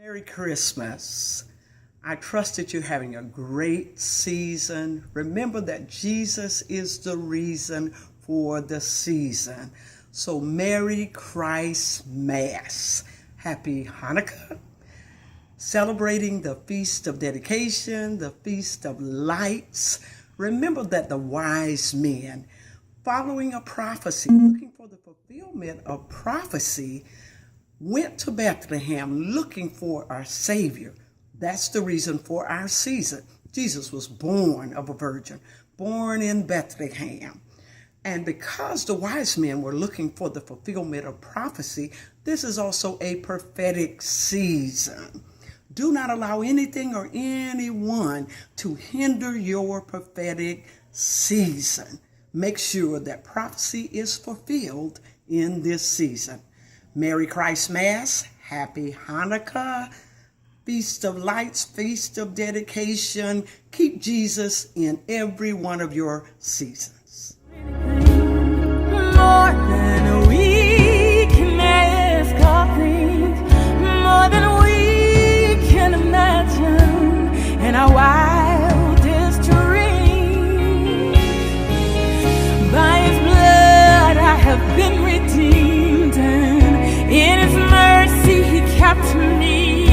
Merry Christmas. I trust that you're having a great season. Remember that Jesus is the reason for the season. So Merry Christ Mass. Happy Hanukkah. Celebrating the Feast of Dedication, the Feast of Lights. Remember that the wise men, following a prophecy, looking for the fulfillment of prophecy, went to Bethlehem looking for our Savior. That's the reason for our season. Jesus was born of a virgin, born in Bethlehem. And because the wise men were looking for the fulfillment of prophecy, this is also a prophetic season. Do not allow anything or anyone to hinder your prophetic season. Make sure that prophecy is fulfilled in this season. Merry Christ Mass, Happy Hanukkah, Feast of Lights, Feast of Dedication. Keep Jesus in every one of your seasons. More than we can ask or think, more than we can imagine in our wildest dreams. By His blood I have been redeemed, and in His mercy He kept me.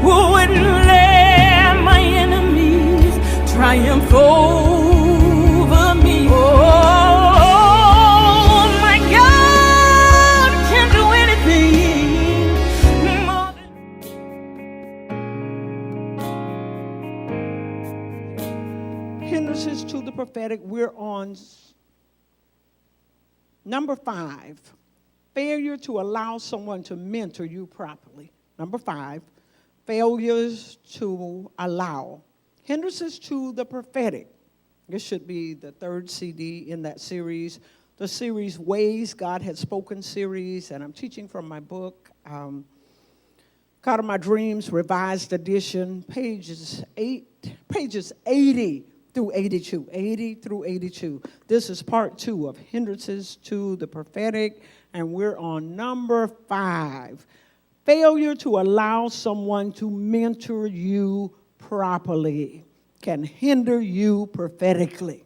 Who would let my enemies triumph over me? Oh, my God can do anything more than... Hinderances to the prophetic. We're on number 5, failure to allow someone to mentor you properly. Number 5, failures to allow. Hindrances to the prophetic. This should be the 3rd CD in that series. The series Ways God Had Spoken series, and I'm teaching from my book, God of My Dreams, Revised Edition, pages 80 through 82. 80 through 82. This is part 2 of Hindrances to the prophetic, and we're on number 5. Failure to allow someone to mentor you properly can hinder you prophetically.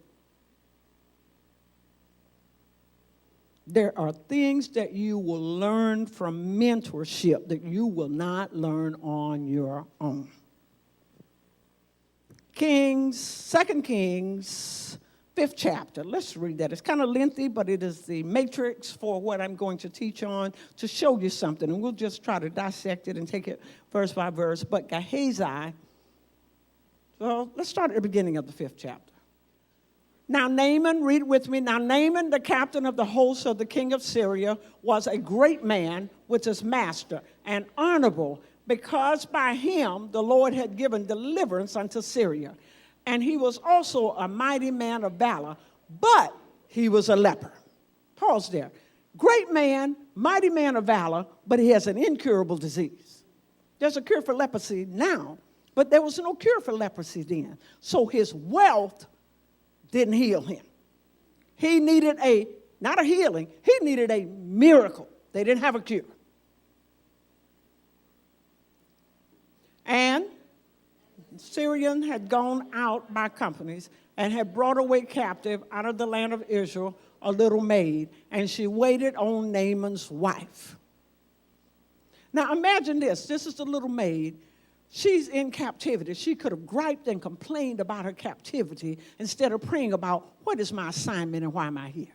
There are things that you will learn from mentorship that you will not learn on your own. Kings, 2 Kings, 5th chapter. Let's read that. It's kind of lengthy, but it is the matrix for what I'm going to teach on to show you something. And we'll just try to dissect it and take it verse by verse. But Gehazi, well, let's start at the beginning of the 5th chapter. Now Naaman, read with me. Now Naaman, the captain of the host of the king of Syria, was a great man with his master and honorable, because by him the Lord had given deliverance unto Syria. And he was also a mighty man of valor, but he was a leper. Pause there. Great man, mighty man of valor, but he has an incurable disease. There's a cure for leprosy now, but there was no cure for leprosy then. So his wealth didn't heal him. He needed not a healing, he needed a miracle. They didn't have a cure. And Syrian had gone out by companies and had brought away captive out of the land of Israel a little maid, and she waited on Naaman's wife. Now imagine this. This is the little maid. She's in captivity. She could have griped and complained about her captivity instead of praying about what is my assignment and why am I here.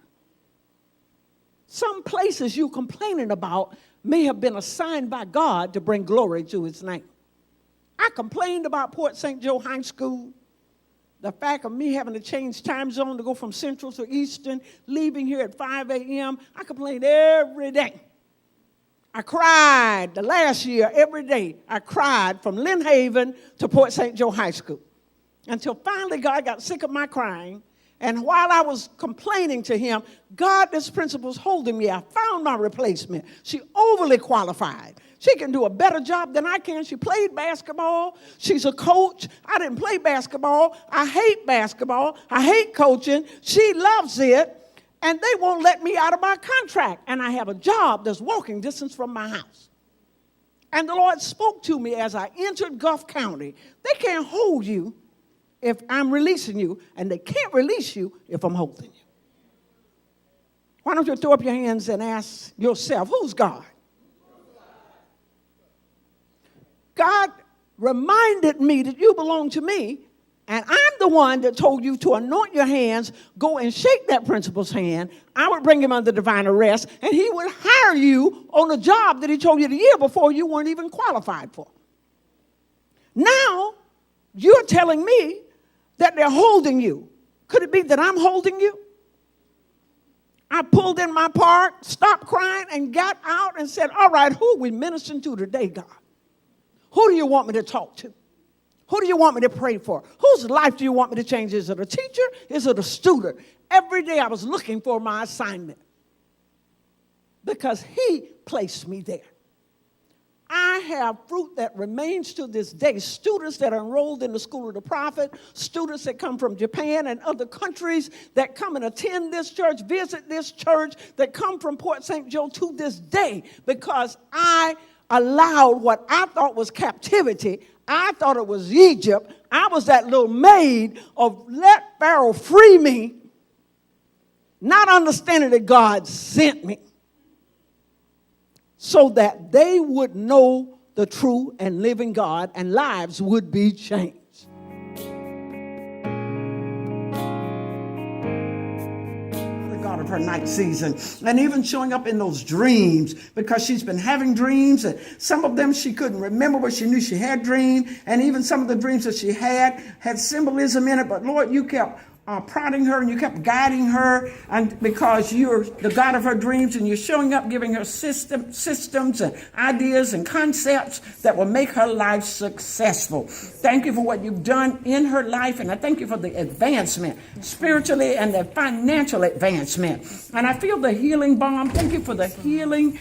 Some places you're complaining about may have been assigned by God to bring glory to His name. I complained about Port St. Joe High School, the fact of me having to change time zone to go from Central to Eastern, leaving here at 5 a.m. I complained every day. I cried the last year, every day. I cried from Lynn Haven to Port St. Joe High School until finally God got sick of my crying. And while I was complaining to Him, God, this principal's holding me. I found my replacement. She overly qualified. She can do a better job than I can. She played basketball. She's a coach. I didn't play basketball. I hate basketball. I hate coaching. She loves it. And they won't let me out of my contract. And I have a job that's walking distance from my house. And the Lord spoke to me as I entered Gulf County. They can't hold you if I'm releasing you, and they can't release you if I'm holding you. Why don't you throw up your hands and ask yourself, who's God? God reminded me that you belong to me, and I'm the one that told you to anoint your hands, go and shake that principal's hand. I would bring him under divine arrest, and he would hire you on a job that he told you the year before you weren't even qualified for. Now, you're telling me that they're holding you. Could it be that I'm holding you? I pulled in my part, stopped crying, and got out and said, all right, who are we ministering to today, God? Who do you want me to talk to? Who do you want me to pray for? Whose life do you want me to change? Is it a teacher? Is it a student? Every day I was looking for my assignment because he placed me there. I have fruit that remains to this day. Students that are enrolled in the School of the Prophet, students that come from Japan and other countries that come and attend this church, visit this church, that come from Port St. Joe to this day because I allowed what I thought was captivity. I thought it was Egypt. I was that little maid of let Pharaoh free me, not understanding that God sent me so that they would know the true and living God and lives would be changed. Of her night season, and even showing up in those dreams, because she's been having dreams, and some of them she couldn't remember, but she knew she had dreamed, and even some of the dreams that she had symbolism in it. But Lord, you kept prodding her and you kept guiding her, and because you're the God of her dreams, and you're showing up, giving her systems and ideas and concepts that will make her life successful. Thank you for what you've done in her life, and I thank you for the advancement spiritually and the financial advancement. And I feel the healing balm. Thank you for the healing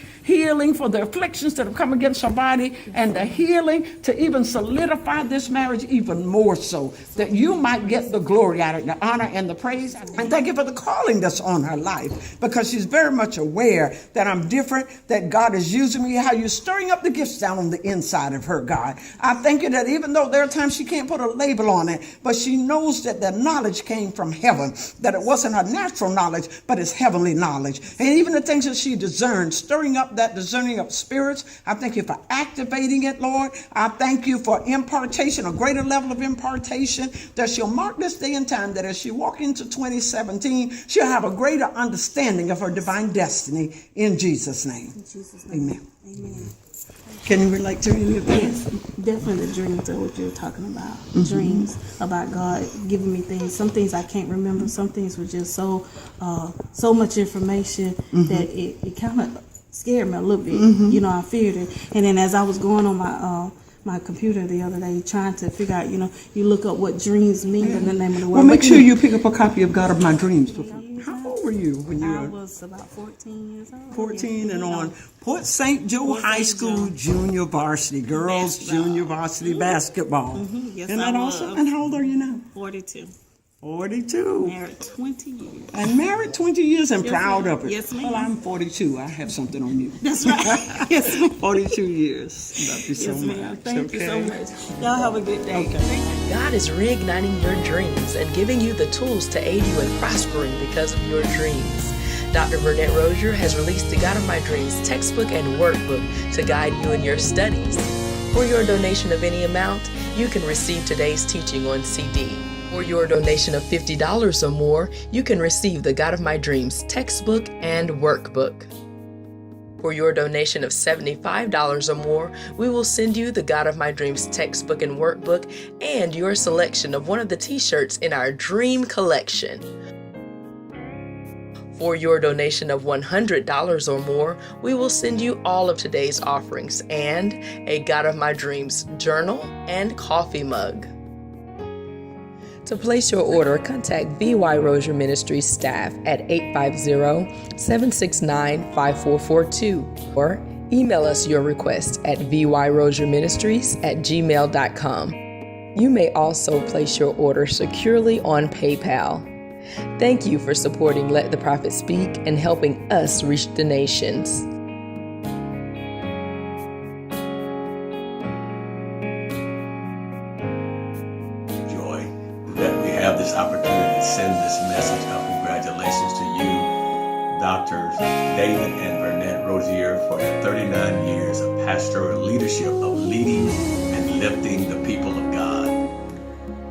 for the afflictions that have come against her body, and the healing to even solidify this marriage even more so, that you might get the glory out of it, the honor and the praise. And thank you for the calling that's on her life, because she's very much aware that I'm different, that God is using me, how you're stirring up the gifts down on the inside of her, God. I thank you that even though there are times she can't put a label on it, but she knows that the knowledge came from heaven, that it wasn't her natural knowledge, but it's heavenly knowledge. And even the things that she discerns, stirring up that discerning of spirits, I thank you for activating it, Lord. I thank you for impartation, a greater level of impartation, that she'll mark this day and time, that as she walk into 2017, she'll have a greater understanding of her divine destiny in Jesus' name. In Jesus' name. Amen. Amen. Can you relate to any of Yes, this? definitely the dreams are what you're talking about. Dreams about God giving me things. Some things I can't remember. Some things were just so much information that it kind of scared me a little bit. You know, I feared it. And then as I was going on my computer the other day trying to figure out, you look up what dreams mean in the name of the word. Well, make sure you pick up a copy of God of My Dreams. How old were you when you I were was about 14 years old. 14 and on Port St. Joe High School junior varsity, girls junior varsity basketball. Yes, Isn't that awesome? And how old are you now? 42. 42. Married 20 years. And married 20 years and proud of it. Yes, ma'am. Well, I'm 42. I have something on you. That's right. Yes, ma'am. 42 years. Love you so Yes, ma'am. much. Thank you so much. Y'all have a good day. Okay. God is reigniting your dreams and giving you the tools to aid you in prospering because of your dreams. Dr-Vernette-Rosier has released the God of My Dreams textbook and workbook to guide you in your studies. For your donation of any amount, you can receive today's teaching on CD. For your donation of $50 or more, you can receive the God of My Dreams textbook and workbook. For your donation of $75 or more, we will send you the God of My Dreams textbook and workbook and your selection of one of the t-shirts in our Dream Collection. For your donation of $100 or more, we will send you all of today's offerings and a God of My Dreams journal and coffee mug. To place your order, contact B157 Ministries staff at 850-769-5442 or email us your request at vyrosierministries@gmail.com. You may also place your order securely on PayPal. Thank you for supporting Let the Prophet Speak and helping us reach the nations. pastors David and Vernette-Rosier for their 39 years of pastoral leadership of leading and lifting the people of God.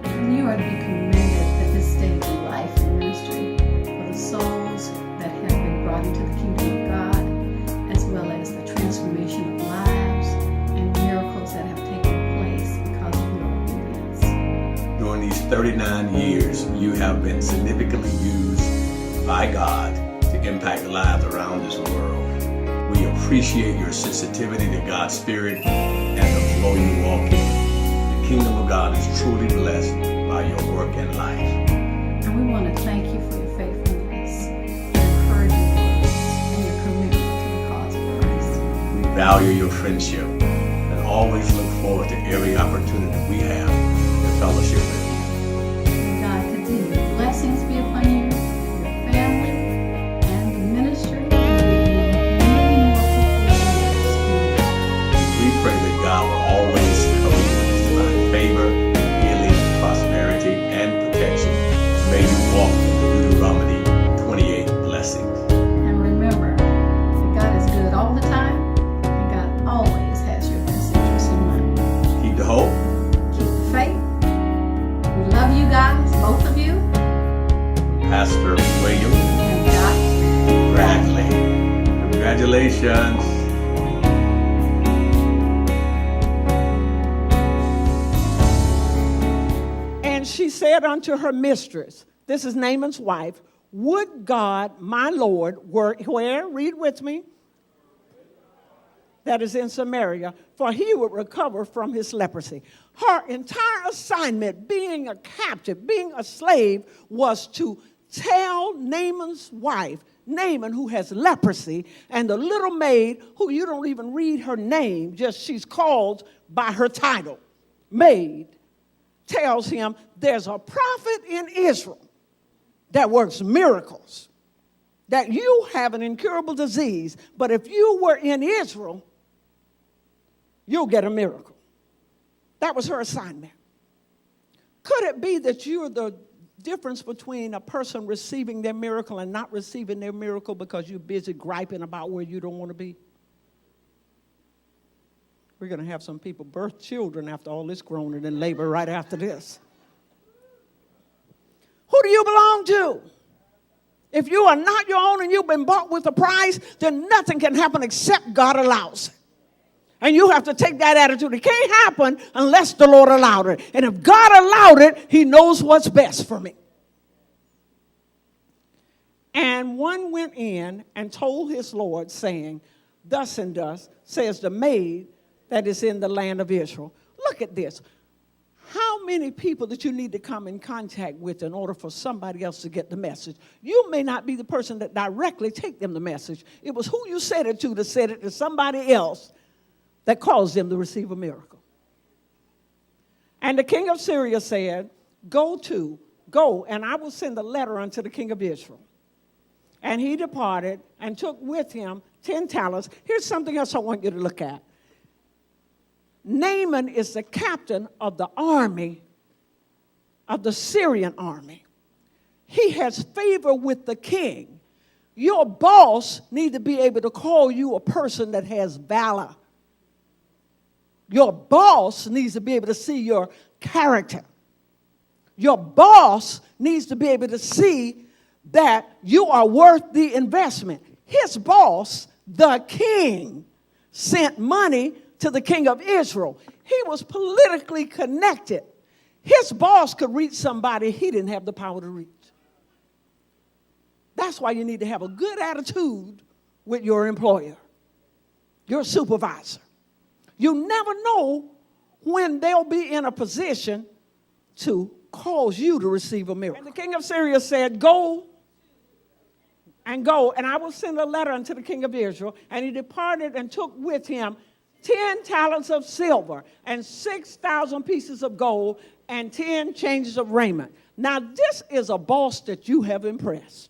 And you are to be commended at this stage of life and ministry for the souls that have been brought into the kingdom of God, as well as the transformation of lives and miracles that have taken place because of your obedience. During these 39 years, you have been significantly used by God to impact lives around this world. We appreciate your sensitivity to God's Spirit and the flow you walk in. The kingdom of God is truly blessed by your work and life. And we want to thank you for your faithfulness, your encouraging words, and your commitment to the cause of Christ. We value your friendship and always look forward to every opportunity we have to fellowship with you. May God continue. Blessings be upon you, your family, and the ministry. And may you many more fruitful years. We pray that God will always cover you with his divine favor, healing, prosperity, and protection. May you walk in Deuteronomy 28 blessings. And remember that God is good all the time, and God always has your best interest in mind. Keep the hope. Keep the faith. We love you guys, both of you, Pastor William and God. Bradley. Congratulations. And she said unto her mistress, this is Naaman's wife, would God, my Lord, were where? Read with me. That is in Samaria, for he would recover from his leprosy. Her entire assignment, being a captive, being a slave, was to tell Naaman's wife, Naaman, who has leprosy, and the little maid, who you don't even read her name, just she's called by her title, maid, tells him there's a prophet in Israel that works miracles, that you have an incurable disease, but if you were in Israel, you'll get a miracle. That was her assignment. Could it be that you're the difference between a person receiving their miracle and not receiving their miracle because you're busy griping about where you don't want to be? We're going to have some people birth children after all this groaning and labor right after this. Who do you belong to? If you are not your own and you've been bought with a price, then nothing can happen except God allows it. And you have to take that attitude. It can't happen unless the Lord allowed it. And if God allowed it, he knows what's best for me. And one went in and told his Lord, saying, thus and thus says the maid that is in the land of Israel. Look at this. How many people that you need to come in contact with in order for somebody else to get the message? You may not be the person that directly take them the message. It was who you said it to that said it to somebody else that caused them to receive a miracle. And the king of Syria said, go, and I will send a letter unto the king of Israel. And he departed and took with him 10 talents. Here's something else I want you to look at. Naaman is the captain of the army, of the Syrian army. He has favor with the king. Your boss needs to be able to call you a person that has valor. Your boss needs to be able to see your character. Your boss needs to be able to see that you are worth the investment. His boss, the king, sent money to the king of Israel. He was politically connected. His boss could reach somebody he didn't have the power to reach. That's why you need to have a good attitude with your employer, your supervisor. You never know when they'll be in a position to cause you to receive a miracle. And the king of Syria said, go, and I will send a letter unto the king of Israel. And he departed and took with him 10 talents of silver and 6,000 pieces of gold and 10 changes of raiment. Now, this is a boss that you have impressed.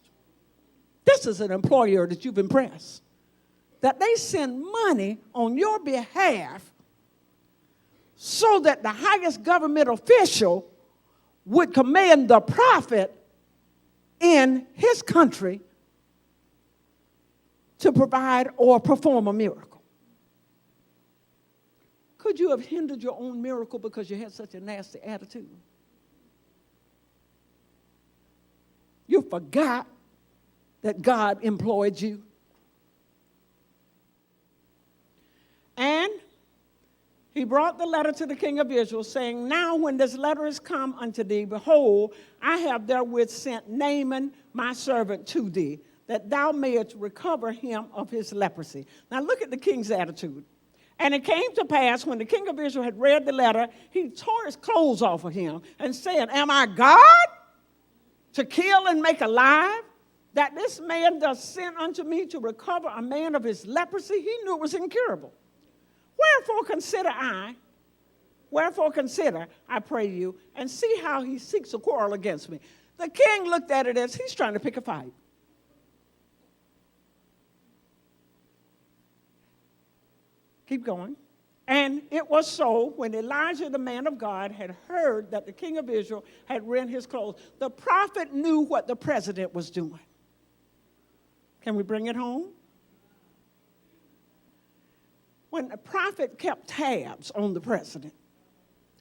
This is an employer that you've impressed. That they send money on your behalf so that the highest government official would command the prophet in his country to provide or perform a miracle? Could you have hindered your own miracle because you had such a nasty attitude? You forgot that God employed you. And he brought the letter to the king of Israel, saying, now when this letter is come unto thee, behold, I have therewith sent Naaman my servant to thee, that thou mayest recover him of his leprosy. Now look at the king's attitude. And it came to pass, when the king of Israel had read the letter, he tore his clothes off of him and said, am I God to kill and make alive, that this man does send unto me to recover a man of his leprosy? He knew it was incurable. Wherefore consider, I pray you, and see how he seeks a quarrel against me. The king looked at it as he's trying to pick a fight. Keep going. And it was so, when Elijah, the man of God, had heard that the king of Israel had rent his clothes, the prophet knew what the president was doing. Can we bring it home? When the prophet kept tabs on the president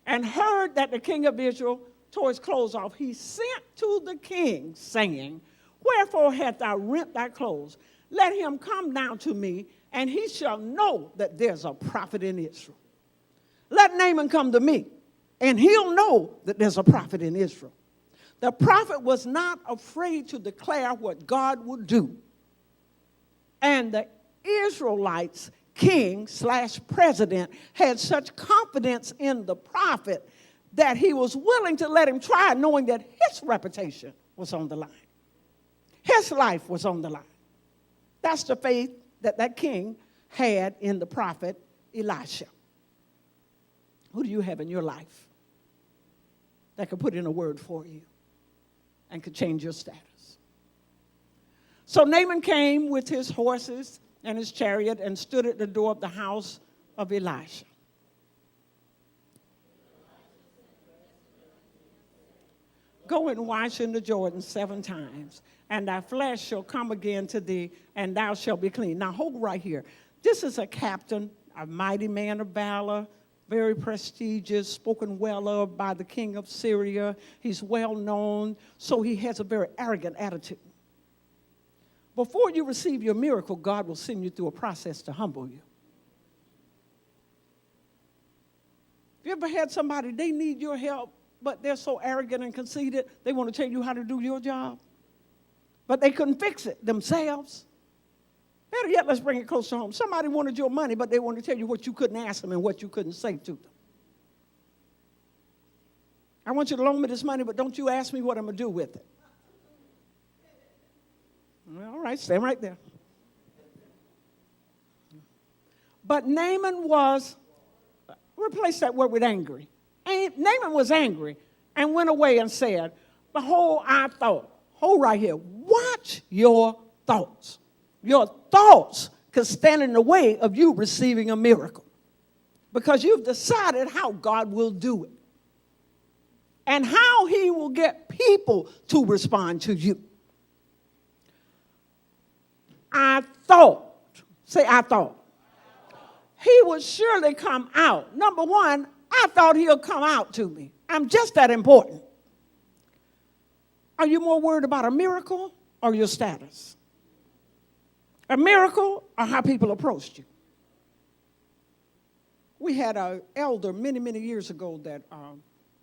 and heard that the king of Israel tore his clothes off, he sent to the king, saying, wherefore hast thou rent thy clothes? Let him come down to me, and he shall know that there's a prophet in Israel. Let Naaman come to me, and he'll know that there's a prophet in Israel. The prophet was not afraid to declare what God would do. And the Israelites' king/president had such confidence in the prophet that he was willing to let him try, knowing that his reputation was on the line. His life was on the line. That's the faith that king had in the prophet Elisha. Who do you have in your life that could put in a word for you and could change your status? So Naaman came with his horses and his chariot and stood at the door of the house of Elisha. Go and wash in the Jordan 7 times, and thy flesh shall come again to thee, and thou shalt be clean. Now hold right here. This is a captain, a mighty man of valor, very prestigious, spoken well of by the king of Syria. He's well known, so he has a very arrogant attitude. Before you receive your miracle, God will send you through a process to humble you. Have you ever had somebody, they need your help, but they're so arrogant and conceited, they want to tell you how to do your job, but they couldn't fix it themselves? Better yet, let's bring it close to home. Somebody wanted your money, but they want to tell you what you couldn't ask them and what you couldn't say to them. I want you to loan me this money, but don't you ask me what I'm going to do with it. All right, stand right there. But Naaman was, replace that word with angry. Naaman was angry and went away and said, behold, I thought. Hold right here. Watch your thoughts. Your thoughts could stand in the way of you receiving a miracle because you've decided how God will do it and how he will get people to respond to you. I thought, say I thought, he would surely come out. Number one, I thought he'll come out to me. I'm just that important. Are you more worried about a miracle or your status? A miracle or how people approached you? We had an elder many, many years ago that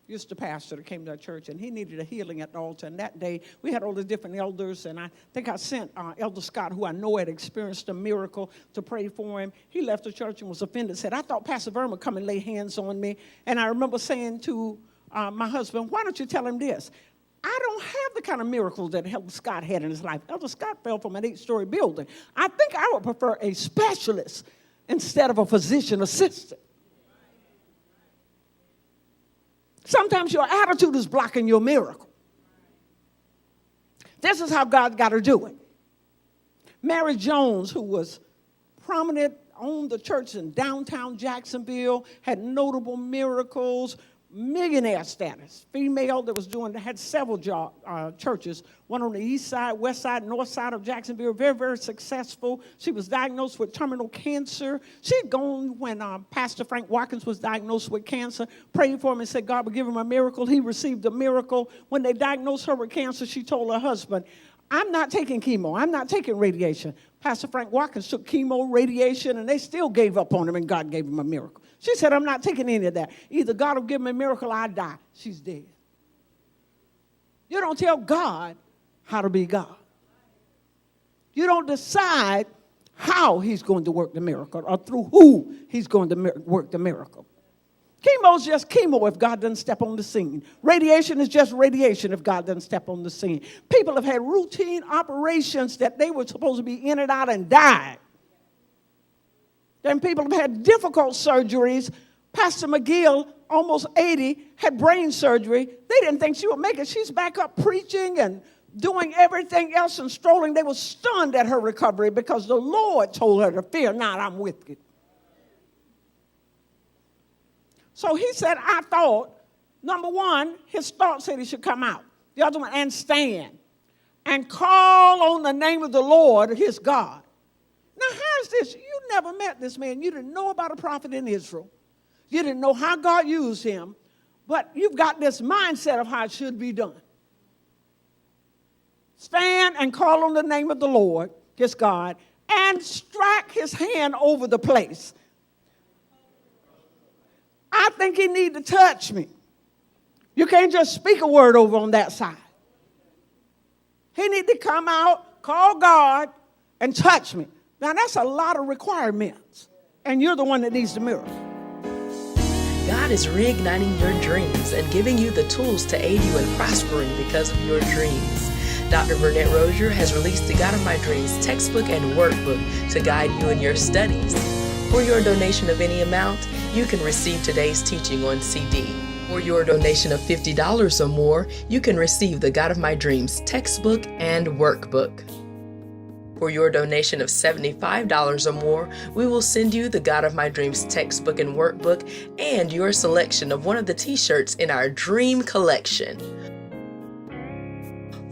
used to pastor that came to our church, and he needed a healing at the altar. And that day, we had all the different elders, and I think I sent Elder Scott, who I know had experienced a miracle, to pray for him. He left the church and was offended, said, I thought Pastor Verma would come and lay hands on me. And I remember saying to my husband, why don't you tell him this? I don't have the kind of miracles that Elder Scott had in his life. Elder Scott fell from an 8-story building. I think I would prefer a specialist instead of a physician assistant. Sometimes your attitude is blocking your miracle. This is how God's got to do it. Mary Jones, who was prominent, owned the church in downtown Jacksonville, had notable miracles, millionaire status, female that was had several churches, one on the east side, west side, north side of Jacksonville, very, very successful. She was diagnosed with terminal cancer. She'd gone when Pastor Frank Watkins was diagnosed with cancer, prayed for him and said God would give him a miracle. He received a miracle. When they diagnosed her with cancer, she told her husband, I'm not taking chemo. I'm not taking radiation. Pastor Frank Watkins took chemo, radiation, and they still gave up on him, and God gave him a miracle. She said, I'm not taking any of that. Either God will give me a miracle or I die. She's dead. You don't tell God how to be God. You don't decide how he's going to work the miracle or through who he's going to work the miracle. Chemo is just chemo if God doesn't step on the scene. Radiation is just radiation if God doesn't step on the scene. People have had routine operations that they were supposed to be in and out and died. Then people have had difficult surgeries. Pastor McGill, almost 80, had brain surgery. They didn't think she would make it. She's back up preaching and doing everything else and strolling. They were stunned at her recovery because the Lord told her to fear not, I'm with you. So he said, I thought, number one, his thought said he should come out. The other one, and stand and call on the name of the Lord, his God. Now, how is this? You never met this man. You didn't know about a prophet in Israel. You didn't know how God used him. But you've got this mindset of how it should be done. Stand and call on the name of the Lord, his God, and strike his hand over the place. I think he need to touch me. You can't just speak a word over on that side. He need to come out, call God, and touch me. Now, that's a lot of requirements, and you're the one that needs the miracle. God is reigniting your dreams and giving you the tools to aid you in prospering because of your dreams. Dr-Vernette-Rosier has released the God of My Dreams textbook and workbook to guide you in your studies. For your donation of any amount, you can receive today's teaching on CD. For your donation of $50 or more, you can receive the God of My Dreams textbook and workbook. For your donation of $75 or more, we will send you the God of My Dreams textbook and workbook and your selection of one of the t-shirts in our Dream Collection.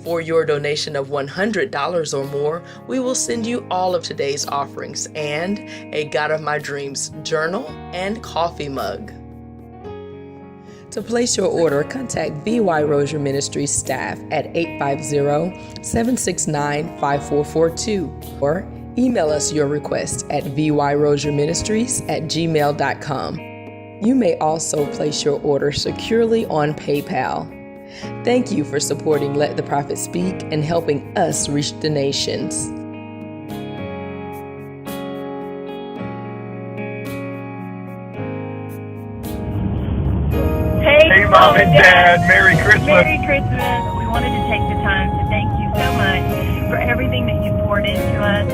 For your donation of $100 or more, we will send you all of today's offerings and a God of My Dreams journal and coffee mug. To place your order, contact vyrosierministries staff at 850-769-5442 or email us your request at vyrosierministries@gmail.com. You may also place your order securely on PayPal. Thank you for supporting Let the Prophet Speak and helping us reach the nations. Hey, Mom and Dad, Merry Christmas. Merry Christmas. We wanted to take the time to thank you so much for everything that you've poured into us,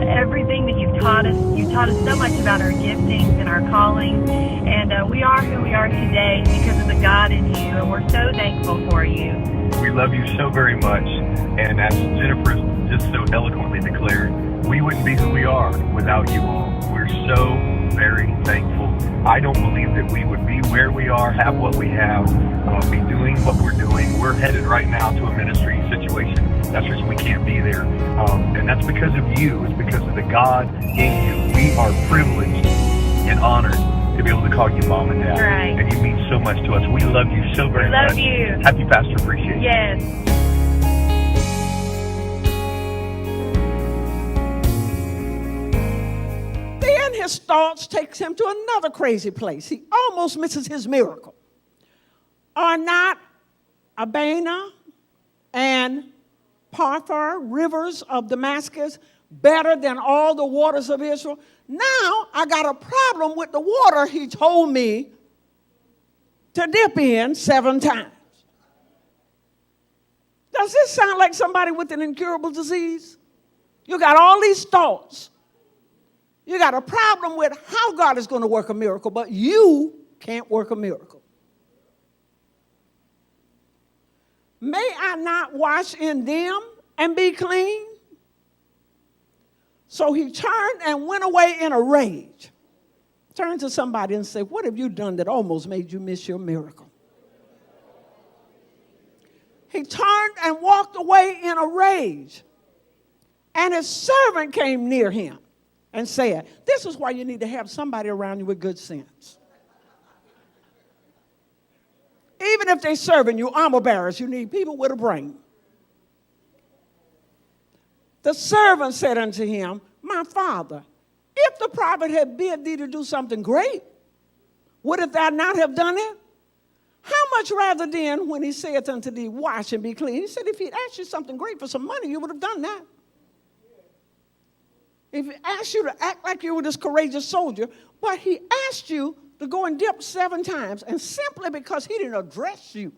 everything that you've taught us. You taught us so much about our giftings and our callings, and we are who we are today because of the God in you, and we're so thankful for you. We love you so very much, and as Jennifer just so eloquently declared, we wouldn't be who we are without you all. We're so very thankful. I don't believe that we would be where we are, have what we have, be doing what we're doing. We're headed right now to a ministry situation. That's just, we can't be there. And that's because of you. It's because of the God in you. We are privileged and honored to be able to call you Mom and Dad. Right. And you mean so much to us. We love you so very much. Love you. Happy Pastor Appreciation. Yes. His thoughts takes him to another crazy place. He almost misses his miracle. Are not Abana and Parthar, rivers of Damascus, better than all the waters of Israel? Now I got a problem with the water he told me to dip in 7 times. Does this sound like somebody with an incurable disease? You got all these thoughts. You got a problem with how God is going to work a miracle, but you can't work a miracle. May I not wash in them and be clean? So he turned and went away in a rage. Turn to somebody and say, what have you done that almost made you miss your miracle? He turned and walked away in a rage. And his servant came near him and said, this is why you need to have somebody around you with good sense. Even if they're serving you armor bearers, you need people with a brain. The servant said unto him, my father, if the prophet had bid thee to do something great, wouldst thou not have done it? How much rather then when he saith unto thee, wash and be clean? He said, if he'd asked you something great for some money, you would have done that. If he asked you to act like you were this courageous soldier, but he asked you to go and dip 7 times, and simply because he didn't address you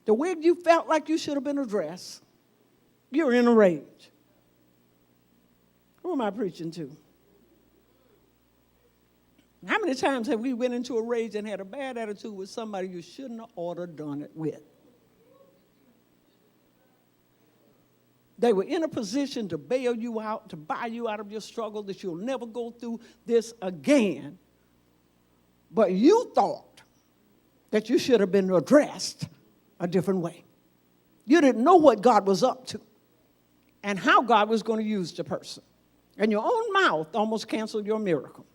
the way you felt like you should have been addressed, you're in a rage. Who am I preaching to? How many times have we went into a rage and had a bad attitude with somebody you shouldn't have ought to done it with? They were in a position to bail you out, to buy you out of your struggle, that you'll never go through this again. But you thought that you should have been addressed a different way. You didn't know what God was up to and how God was going to use the person. And your own mouth almost canceled your miracle.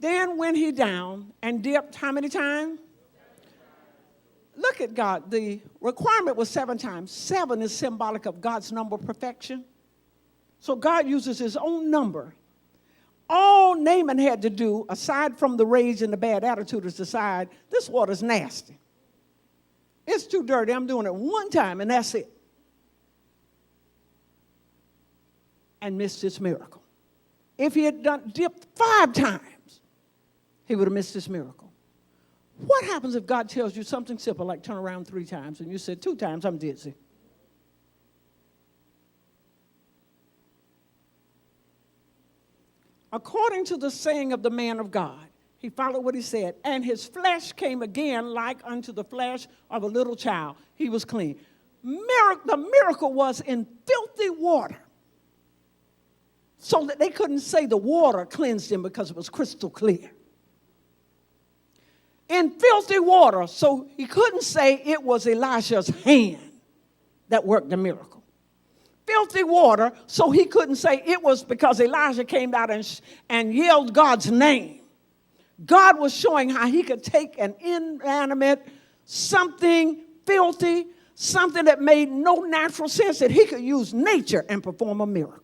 Then went he down and dipped how many times? Look at God. The requirement was 7 times. 7 is symbolic of God's number of perfection. So God uses his own number. All Naaman had to do, aside from the rage and the bad attitude, is decide, this water's nasty. It's too dirty. I'm doing it 1 time, and that's it. And missed his miracle. If he had dipped 5 times, he would have missed his miracle. What happens if God tells you something simple like turn around 3 times and you said 2 times, I'm dizzy? According to the saying of the man of God, he followed what he said, and his flesh came again like unto the flesh of a little child. He was clean. The miracle was in filthy water, so that they couldn't say the water cleansed him because it was crystal clear. In filthy water, so he couldn't say it was Elisha's hand that worked the miracle. Filthy water, so he couldn't say it was because Elijah came out and yelled God's name. God was showing how he could take an inanimate, something filthy, something that made no natural sense, that he could use nature and perform a miracle.